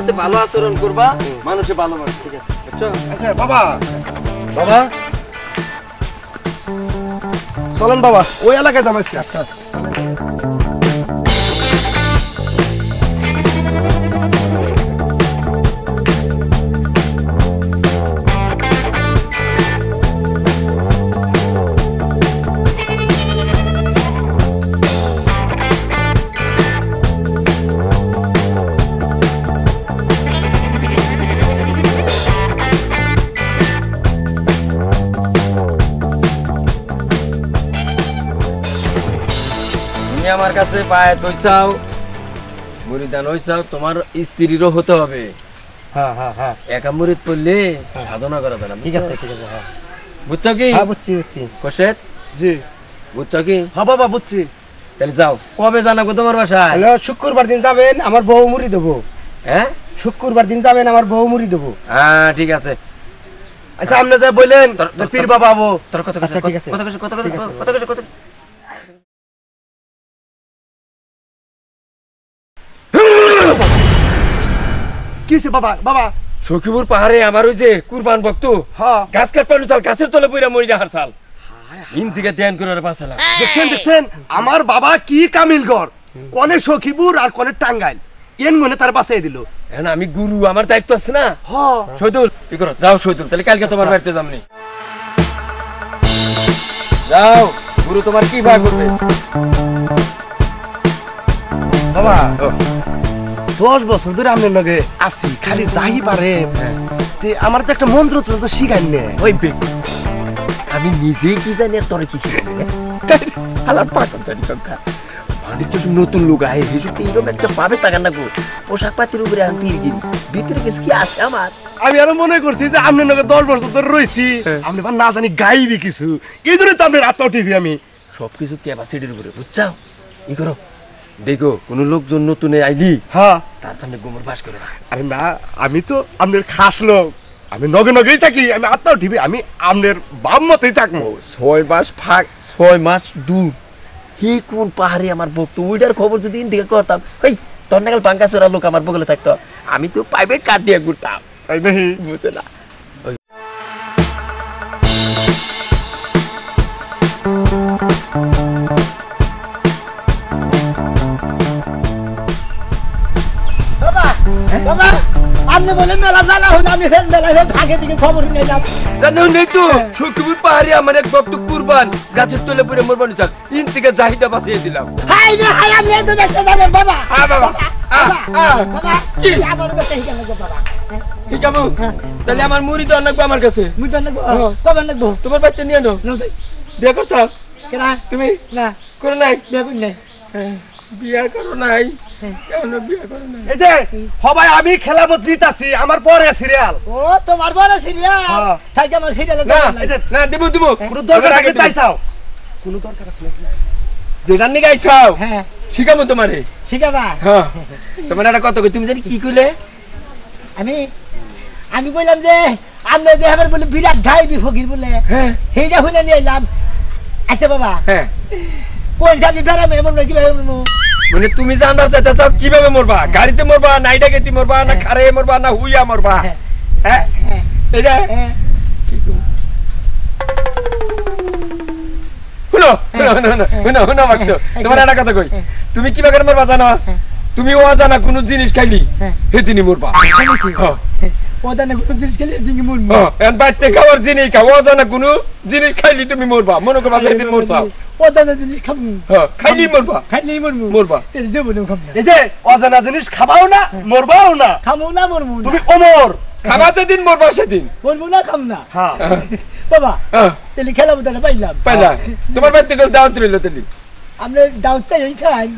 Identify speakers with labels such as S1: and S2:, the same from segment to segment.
S1: সাথে ভালো আচরণ করবা, মানুষে ভালোবাসবে। ঠিক আছে? বুঝছো?
S2: আচ্ছা বাবা, বাবা চলেন বাবা, ওই এলাকায় যাবো। আচ্ছা
S1: আমার কাছে পায়ে দইছাও, মুরিদান হইছাও, তোমার স্ত্রীরও হতে হবে।
S2: হ্যাঁ হ্যাঁ হ্যাঁ,
S1: একা মুরিদ পড়লে সাধনা করা যায় না।
S2: ঠিক আছে ঠিক আছে। হ্যাঁ
S1: বুঝছো কি?
S2: হ্যাঁ বুঝছি বুঝছি।
S1: কোশেদ
S2: জি
S1: বুঝছো কি?
S2: হ্যাঁ বাবা বুঝছি।
S1: তাহলে যাও, কবে জানাবো তোমার বাসায়?
S2: হ্যালো, শুক্রবার দিন যাবেন, আমার বউ মুড়ি দেবো।
S1: হ্যাঁ
S2: শুক্রবার দিন যাবেন, আমার বউ মুড়ি দেবো।
S1: হ্যাঁ ঠিক আছে।
S2: আচ্ছা আপনি যা বললেন পীর বাবা আবো।
S1: তোর কথা
S2: আচ্ছা ঠিক আছে।
S1: কথা
S2: কি হয়েছে বাবা? বাবা
S1: সখীপুর পাহাড়ে আমার ওই যে কুরবান ভক্ত গাছ কাটপানো চাল, গাছের তলে পইরা মরি যাহার চাল, ইন থেকে ধ্যান করে বাঁচালাম।
S2: দেখছেন দেখছেন আমার বাবা কি কামিলগর, কনে সখীপুর আর কনে টাঙ্গাইল, এন মনে তার বাঁচাই দিল।
S1: এখন আমি গুরু, আমার দায়িত্ব আছে না। শহীদুল কি করো, যাও শহীদুল, তাহলে কালকে তোমার বাড়িতে যামনি। যাও, গুরু তোমার কি ভাগ করবে।
S2: বাবা 10 বছর ধরে আপনার লগে আছি, খালি যাই পারে আমার তো একটা মন্ত্র তো শিখাই নে। ওই
S1: আমি নিজেই কি জানি আর তোরে কি শিখাবি? আলার পাগল জানি সংখ্যা নতুন লোক আহে হেসুতে এরকম একটা পাবে তাকান না গো, পোশাক পাতির উপরে আমি পীর গিরি, ভিতরে গেছে কি আছে আমার।
S2: আমি আরো মনে করছি যে আপনার লগে 10 বছর ধরে রয়েছি, আপনি না জানি গাইবি কিছু, এই জন্য তো আপনার আত্মা টিভি আমি
S1: সবকিছু ক্যাপাসিটির উপরে। বুঝছাও ই করো, দেখো কোন লোকজন নতুন আইলি তার সামনে গোমর বাস করে না।
S2: আরে না, আমি তো আপনার খাস লোক, আমি নগে নগেই থাকি, আমি আত্মা টিভি, আমি আপনার বাম মতেই থাকবো।
S1: 6 মাস ফাঁক, 6 মাস দূর, হে কোন পাহাড়ে আমার ভক্ত, ওইটার খবর যদি ইন্ডিকা করতাম, এই তোর নাগাল পাঙ্কা চোরা লোক আমার বগলে থাকতো, আমি তো প্রাইভেট কার দিয়ে ঘুরতাম।
S2: তাই নাকি?
S1: বুঝে না
S3: বাবা, আপনি বলে মেলা জ্বালা হইল, আমি ফের মেলা ভাগে দিকে খবর নিয়ে যাব।
S1: জানো নেই তো সখীপুর পাহাড়ে আমার এক ভক্ত কুরবান গাছের তলে পড়ে মরবানি চাল, ইন থেকে জাহিদা বাঁচিয়ে দিলাম।
S3: হাই রে হাই, আমি এই তো বেঁচে যাবেন বাবা।
S1: বাবা
S3: বাবা
S1: কি
S3: আমার বেঁচে হিকামো বাবা,
S1: হিকামো? তাহলে আমার মুড়ি তো আনবো আমার কাছে।
S3: মুই তো নেবো, কবে নেবো?
S1: তোমার বাচ্চা নিয়ে আনো। বিয়ে করছো
S3: কেনা?
S1: তুমি?
S3: না
S1: করো নাই?
S3: বিয়ে করি নাই।
S1: বিয়ে করো নাই? কেন বিয়ে করো নাই?
S2: এই যে সবাই আমি খেলাবত নিতাছি, আমার পরে সিরিয়াল।
S3: ও তোমার বড় সিরিয়াল, তাই আমার সিরিয়ালে
S1: না না দেব দেব,
S2: কোনো দরকার আগে তাইছাও, কোনো দরকার আছে নাকি?
S1: যেটা নিয়ে গাইছাও
S3: হ্যাঁ
S1: শিখাবো তোমারে।
S3: শিখাবা?
S1: হ্যাঁ তোমার একটা কথা কই, তুমি জানি কি কইলে?
S3: আমি বললাম যে আমরা যে আমার বলে বিরাট গাইবি ফকির বলে,
S1: হ্যাঁ
S3: সেইটা শুনে নিয়ে এলাম। আচ্ছা বাবা,
S1: হ্যাঁ
S3: কোন যাবি বেড়ামে এমন নাকি ভাই?
S1: মানে তুমি জানবার চাইতে চাও কিভাবে মরবা? গাড়িতে মরবা, নাইডা গেতি মরবা, না খারে মরবা, না হুইয়া মরবা? হ্যাঁ এই যে শুনো শুনো শুনো শুনো শুনো ভক্ত, তোমার একটা কথা কই, তুমি কিভাবে মরবা জানো? তুমি অজানা কোন জিনিস খাইলি সেদিনই মরবা।
S3: অজানা কোন জিনিস খেলে দিনই মরবো।
S1: এখন বাড়িতে খাওয়ার জিনিস খাও, অজানা কোন জিনিস খাইলি তুমি মরবা। মনে করবা সেদিন মরছাও,
S3: অজানা জিনিস খাবো,
S1: খাইলি মরবা,
S3: খাইলেই মরবো।
S1: মরবা
S3: দেবো না খাবো না।
S2: এই যে অজানা জিনিস খাবাও না, মরবাও না,
S3: খাবো না মরবো না।
S2: তুমি অমর,
S1: খাবা যেদিন মরবা সেদিন।
S3: মরবো না খাম না।
S2: হ্যাঁ
S3: বাবা তাহলে খেলাবো, তাহলে পাইলাম
S1: পাইলা? তোমার বাড়িতে কেউ দাওয়াত রইল তাহলে?
S3: আমরা দাওয়াত চাই খাই,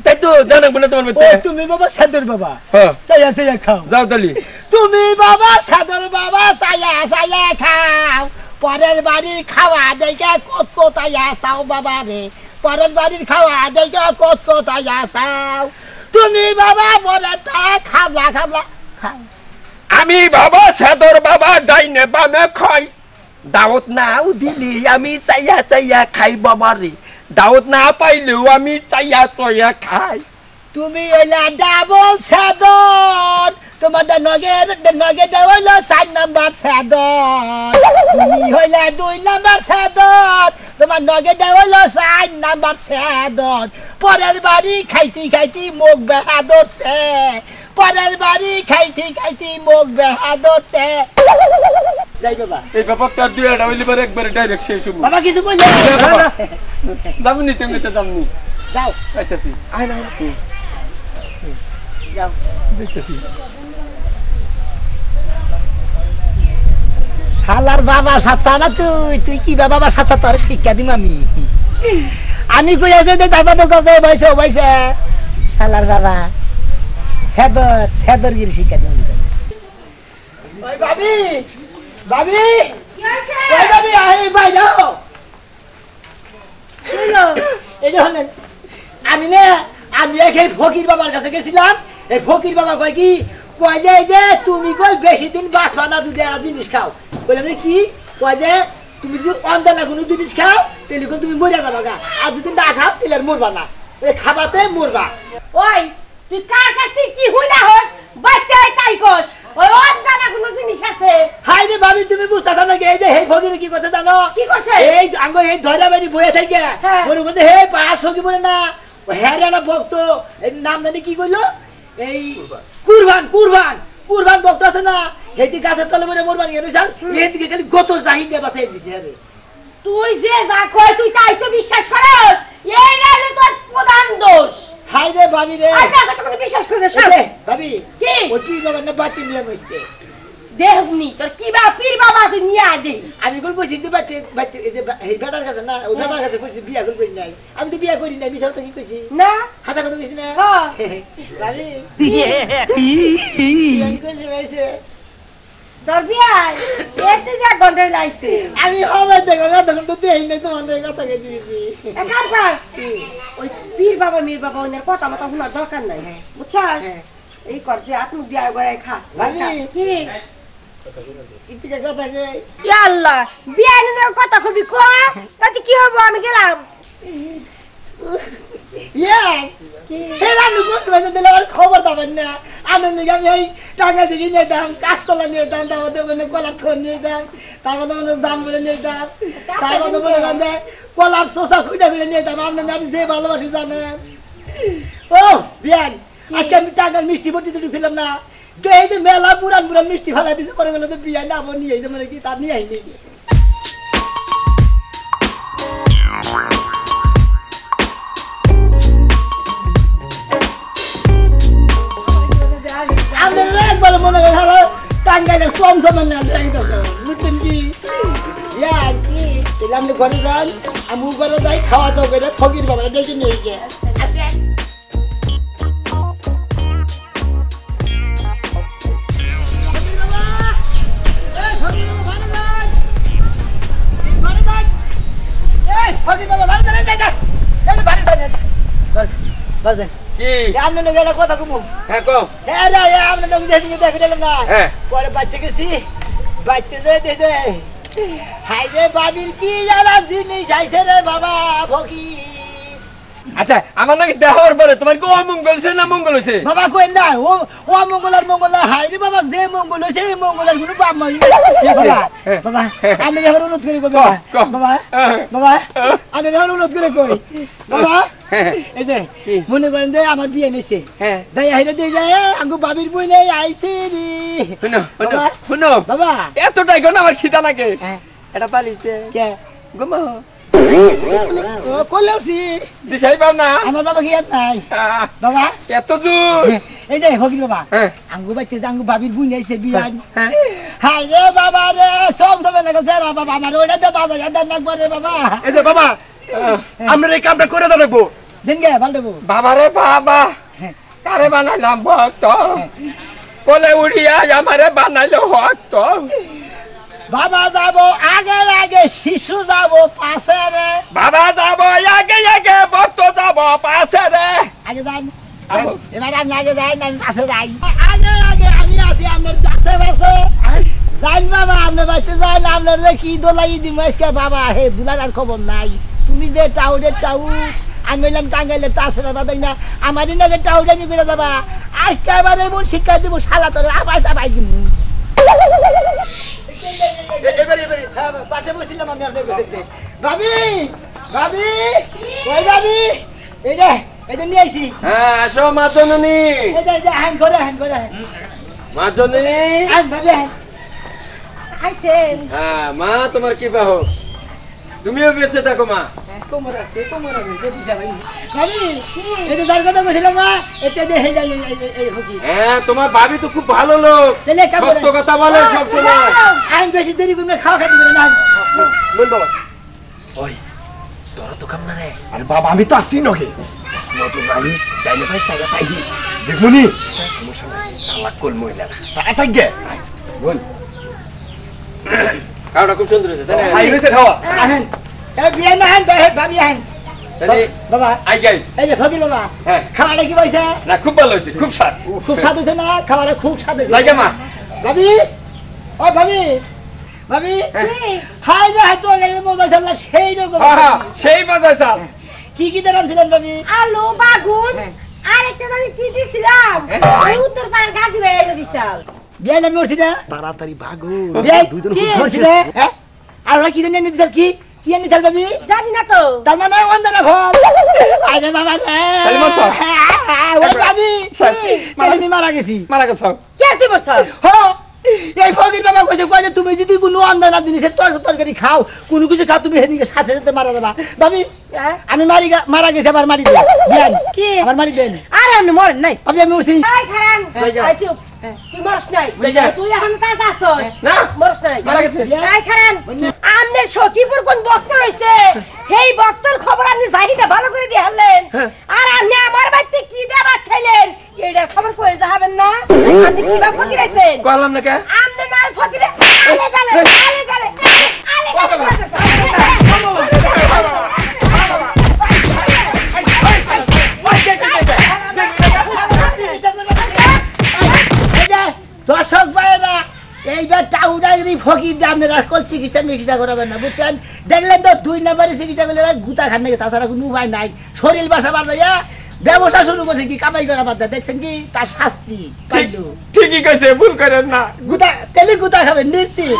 S1: তাই তো জানাবো না তোমার বাড়িতে।
S3: তুমি বাবা সাদর বাবা
S1: হ্যাঁ
S3: চাইয়া চাইয়া খাও।
S1: যাও তাহলে।
S3: তুমি বাবা সাদর বাবা চাইয়া চাইয়া খাও, পরের বাড়ি খাওয়া দেখা কত কোথায় চাও বাবা রে, পরের বাড়ির খাওয়া দেখা কত কোথায় চাও। তুমি বাবা মরে খাবলা খাবলা খাও।
S1: আমি বাবা সাদর বাবা ডাইনে বামে খাই, দাওয়াত নাও দিলি আমি চাইয়া চাইয়া খাই বাবা রে, দাওয়াত না পাইলেও আমি চাইয়া চাইয়া খাই।
S3: তুমি হইলা ডাবল সাদর তোমার নগেটা হইলো 4 নাম্বার সাদর তুমি হইলা 2 নাম্বার সাদর তোমার নগেটা হইলো 4 নাম্বার সাদর পরের বাড়ি খাইতি মুখ বাহাদুর সে পরের বাড়ি খাইতি মুখ বাহাদুর সে যাই বাবা
S1: এই ব্যাপারটা দুইটা হইলে পরে একবারে ডাইরেক্ট শেষ হইব
S3: বাবা কিছু কইলে
S1: যাবনি তুমি তো যাবনি
S3: যাও
S1: আইতাছি
S2: আয় না
S3: যাও
S1: দেখতেছি
S3: শালার বাবা সাচ্চা না তুই কি বাবা সাচ্চা তোর শিক্ষা দিম আমি কইয়া দে তারপর তো কবে বইছে শালার বাবা সেদর গির শিক্ষা দিম ওই ভাবি ওই ভাবি আই ভাই যাও এই যে হলেন আমি এই ফকির বাবার কাছে গেছিলাম এই ফকির বাবা কয় কি কয় যে তুমি কই বেশি দিন বাঁচবা না দুধে জিনিস খাও বললাম কি কয় যে তুমি যদি অন্ধা কোনো জিনিস খাও তাহলে তুমি মরে যাবা গা আর যদি না খাও তাহলে মরবা না ওই খাবাতে মরবা
S4: ওই তুই কার কাছে কি হুইনা হস বাচ্চা তাই কস ওই অন্ধা কোনো জিনিস আছে
S3: হাই রে ভাবি তুমি বুঝতাছ না এই যে হে ফকির কি করতে জানো
S4: কি করছে
S3: এই আঙ্গ এই ধরা বাড়ি বইয়া থাকে বলে বলতে হে পাঁচ সঙ্গী বলে না হ্যাঁ ভক্ত এই নাম জানি কি কইলো এই কুরবান ভক্ত আছে না হেতি গাছের তলে মরে মরবান গেল বিশাল এই দিকে খালি গতর জাহিদ দিয়ে বাসাই দিছে আরে
S4: তুই যে যা কয় তুই তাই তো বিশ্বাস করস এই না যে তোর প্রধান দোষ
S3: হাই রে ভাবি রে
S4: আই তা কথা বিশ্বাস করে সব
S3: ভাবি
S4: কি
S3: ওই পীর বাবার না বাতি নিয়ে বসতে
S4: দেহনি তোর কি বা পীর বাবা তুই নিয়ে আয় দে
S3: আমি বল বসি যে বাচ্চা এই যে এই বেটার কাছে না ওই বাবার কাছে কইছি বিয়া করি নাই আমি তো বিয়া করি নাই বিশাল তো কি কইছি
S4: না
S3: হাতা কথা কইছি না
S4: হ্যাঁ
S3: ভাবি বিয়া করি হইছে
S4: তোর বিয়াই এতে যা গন্ডাই লাইছে
S3: আমি হবে দেখো না তখন তো দেই নাই তোমাদের কথা কে দিয়েছি
S4: এক কাজ কর ওই পীর বাবা মির বাবা ওদের কথা মতো শোনার দরকার নাই বুঝছস এই কর যে আত্ম দিয়া করে খা
S3: ভাবি
S4: কি
S3: ইতিকে কথা কে
S4: ইয়া আল্লাহ বিয়া নিয়ে কথা কবি ক তাতে কি হবে আমি গেলাম
S3: ইয়া
S4: কি
S3: হেলা আমি কোন বাজে দিলে আর খবর দাবেন না আনন্দ আমি এই টাকা দিকে নিয়ে দাম কাঁচকলা নিয়ে দাম তারপর ওখানে কলার ঠোন নিয়ে দাম তারপর ওখানে জামগুলো নিয়ে দাম তারপর মনে করেন কলার শোষা খুঁজে নিয়ে দাম আপনার আমি যে ভালোবাসি জানেন ও বিয়ান আজকে আমি টাকার মিষ্টি ভর্তি দিয়েছিলাম না এই যে মেলা পুরান মিষ্টি ফেলা দিছে পরে গেলে তো বিয়ান না নিয়ে এই যে মানে কি তার নিয়ে আইনি একবার মনে হয় টাঙ্গাইলের কম সমান না বুঝছেন কি আপনি ঘরে যান আমি ঘরে যাই খাওয়া দাওয়া করে ফকির বাবা ডেকে নিয়ে গিয়ে আসেন কথা কমু
S1: হ্যাঁ কও হ্যাঁ
S3: পরে বাচ্চা গেছি বাচ্চা দে হাই রে বাবির কি যারা জিনিস আইছে রে বাবা ফকির
S1: আচ্ছা আমার নাকি দেহর পরে তোমার কি অমঙ্গল হইছে না মঙ্গল হইছে
S3: বাবা কই না ও মঙ্গল হাই রে বাবা যে মঙ্গল হইছে এই মঙ্গলের কোনো বাপ নাই বাবা বাবা আমি যখন অনুরোধ করি কই বাবা বাবা আমি যখন অনুরোধ করে কই বাবা এই যে মনে করেন যে আমার বিয়ে নিছে
S1: হ্যাঁ
S3: তাই হাইরে দিয়ে যায় আঙ্গু বাবির বই নাই আইছে রে
S1: শুনো
S3: বাবা
S1: এতটাই গো না আমার খিদা লাগে এটা পালিস দে
S3: কে
S1: গোমা
S3: ও কইলে উঠছি
S1: দিশাই পাও না
S3: আমার বাবা কি আর নাই বাবা
S1: এত জোর
S3: এই যে ফকির বাবা আঙ্গু বাইতে আঙ্গু বাবির বুই নাইছে বিয়ান হাই রে বাবা রে সব তো বেলা গেছে রে বাবা আমার ওইটা তো বাবা জানা না করে বাবা
S2: এই যে বাবা আমরা এই কামটা করে দাও লাগবো
S3: দিন গে ভাল দেবো
S1: বাবা রে বাবা কারে বানাইলাম ভক্ত কোলে উড়িয়া আমারে বানাইলো ভক্ত
S3: বাবা যাব আগে আগে শিশু যাব পাশে রে
S1: বাবা যাব আগে আগে ভক্ত যাব পাশে রে
S3: আগে যান এবার আমি আগে যাই না পাশে যাই আগে আগে আমি আসি আমার পাশে পাশে যাই বাবা আপনি বাইতে যাই না আপনার কি দোলাই দিম আজকে বাবা হে দুলার আর খবর নাই তুমি যে টাউ আমি বললাম টাঙ্গাইলে তাছাড়া বাদাই না আমাদের নাকি টাউডামি করে দেবা আজকে আবার এমন শিক্ষা দিব শালা তোর আবাস আবাই দিব পাশে বসছিলাম আমি আপনার কাছে ভাবি ভাবি ওই ভাবি এই যে এটা নিয়ে আইছি
S1: হ্যাঁ আসো মা জননী
S3: এই যে হ্যান করে
S1: মা জননী
S3: হ্যান ভাবি হ্যান
S4: আইছেন
S1: হ্যাঁ মা তোমার কি বাহ তুমিও বেঁচে থাকো মা
S3: কোমর আছে যদি ভাই ভাবি এই যে যার কথা বলছিলাম মা এটা যে হে যাই এই হকি
S1: হ্যাঁ তোমার ভাবি তো খুব ভালো লোক
S3: তাহলে কাপড়
S1: সত্য কথা বলে সব সময়
S3: আমি বেশি দেরি করলে খাওয়া খাইতে পারে না
S2: বল বাবা
S1: ওই তোর তো কাম না রে
S2: আরে বাবা আমি তো আসছি নগে
S1: নতুন মানুষ চাইলে ভাই চাইলে পাইবি
S2: দেখবনি
S1: সালাক কল মহিলা
S2: তাই থাকবে বল
S1: খাওয়াটা খুব সুন্দর হয়েছে তাই
S2: খাই
S1: না
S2: হয়েছে খাওয়া
S3: আহেন এই বিয়ে না হেন ভাবি হেন
S1: তাহলে
S3: বাবা
S1: আই গাই
S3: এই যে ফকির বাবা
S1: হ্যাঁ
S3: খাওয়াটা কি পয়সা
S1: না খুব ভালো হয়েছে খুব স্বাদ
S3: খুব স্বাদ হয়েছে না খাওয়াটা খুব স্বাদ হয়েছে
S1: লাগে মা
S3: ভাবি ও ভাবি ভাবি
S4: কি?
S3: হাই রে হাই তো মজা চাল্লা সেই রকম
S1: হ্যাঁ সেই মজা স্যার
S3: কি রাঁধছিলেন ভাবি
S4: আলু বাগুন আর একটা জানি কি দিছিলাম ওই উত্তর পাড়ার গাছি ভাই এনে দিছাল
S3: বিয়ে নামে উঠছি না
S2: তাড়াতাড়ি ভাগো
S3: বিয়ে
S2: দুইজন
S4: কি?
S3: উঠছি না হ্যাঁ আর ওরা কি জানি এনে দিছাল কি এনে দিছাল ভাবি
S4: জানি না তো
S3: তার মানে অন্ধনা ফল আরে বাবা রে
S1: তাহলে মরছো?
S3: ওই ভাবি তাহলে আমি মারা গেছি
S1: মারা গেছো
S4: কে তুই বসছ
S3: হো এই ফকির বাবা কইছে তুমি যদি কোনো অন্ধনা জিনিসের তরকারি খাও কোনো কিছু খাও তুমি সেদিকে সাথে সাথে মারা যাবা ভাবি আমি মারা গেছি আবার মারি দেন দেন
S4: কি?
S3: আবার মারি দেন
S4: আরে আমি মরেন নাই
S3: আমি উঠছি
S4: এই খারান এই চুপ তুই মরস নাই তুই এখন কাজ আসছস
S1: না
S4: মরস নাই
S1: মারা গেছে।
S4: এই খারান আমনে সখীপুর কোন বক্ত রইছে সেই বক্তর খবর আপনি জাহিদা ভালো করে দিয়ে হারলেন আর আপনি আমার বাড়িতে কি দাবাত খাইলেন এইটা খবর কই যাবেন না আপনি কি বা ফকির আছেন
S1: কইলাম না কে
S4: আমনে নাল ফকিরে আলে গালে আলে গালে আলে
S3: দর্শক ভাইয়েরা এইবার টাউডাগরি ফকির আপনারা কল চিকিৎসা করাবেন না বুঝছেন দেখলেন তো 2 নম্বরে চিকিৎসা করলে গুতা খান নাকি তাছাড়া কোনো উপায় নাই শরীর বাসা বাড়াইয়া ব্যবসা শুরু করছে কি কামাই করা বাদ দেখছেন কি তার শাস্তি পাইলো
S1: ঠিকই কইছে ভুল করেন না
S3: গুতা তেলে গুতা খাবেন নিশ্চিত